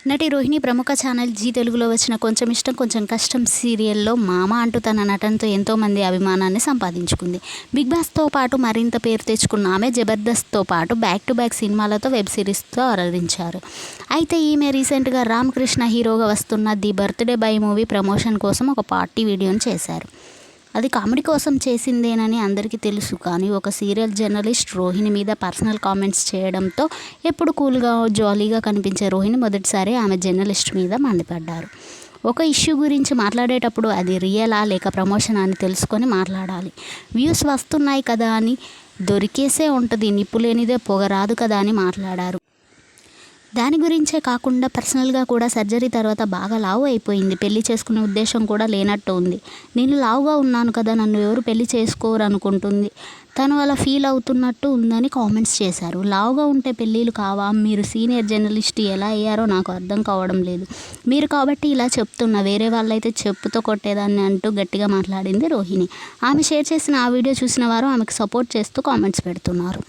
నటి రోహిణి ప్రముఖ channel G తెలుగులో వచ్చిన కొంచెం ఇష్టం కొంచెం కష్టం సీరియల్లో మామ అంటూ తన నటనతో ఎంతోమంది అభిమానాన్ని సంపాదించుకుంది. బిగ్ బాస్తో పాటు మరింత పేరు తెచ్చుకున్న ఆమె జబర్దస్త్తో పాటు బ్యాక్ టు బ్యాక్ సినిమాలతో వెబ్ సిరీస్తో అలరించారు. అయితే ఈమె రీసెంట్గా రామ్ కృష్ణ హీరోగా వస్తున్న the birthday boy movie promotion కోసం ఒక పార్టీ వీడియోని చేశారు. అది కామెడీ కోసం చేసిందేనని అందరికీ తెలుసు. కానీ ఒక సీరియల్ జర్నలిస్ట్ రోహిణి మీద పర్సనల్ కామెంట్స్ చేయడంతో ఎప్పుడు కూల్గా జాలీగా కనిపించే రోహిణి మొదటిసారి ఆమె జర్నలిస్ట్ మీద మండిపడ్డారు. ఒక ఇష్యూ గురించి మాట్లాడేటప్పుడు అది రియలా లేక ప్రమోషన్ అని తెలుసుకొని మాట్లాడాలి. వ్యూస్ వస్తున్నాయి కదా అని దొరికేసే ఉంటుంది, నిప్పు లేనిదే పొగ రాదు కదా అని మాట్లాడారు. దాని గురించే కాకుండా పర్సనల్గా కూడా సర్జరీ తర్వాత బాగా లావు అయిపోయింది. పెళ్లి చేసుకునే ఉద్దేశం కూడా లేనట్టు ఉంది. నేను లావుగా ఉన్నాను కదా, నన్ను ఎవరు పెళ్లి చేసుకోరు అనుకుంటుంది. తను అలా ఫీల్ అవుతున్నట్టు ఉందని కామెంట్స్ చేశారు. లావుగా ఉంటే పెళ్ళిళ్ళు కావా? మీరు సీనియర్ జర్నలిస్ట్ ఎలా అయ్యారో నాకు అర్థం కావడం లేదు. మీరు కాబట్టి ఇలా చెప్తున్నా, వేరే వాళ్ళైతే చెప్పుతో కొట్టేదాన్ని అంటూ గట్టిగా మాట్లాడింది రోహిణి. ఆమె షేర్ చేసిన ఆ వీడియో చూసిన వారు ఆమెకు సపోర్ట్ చేస్తూ కామెంట్స్ పెడుతున్నారు.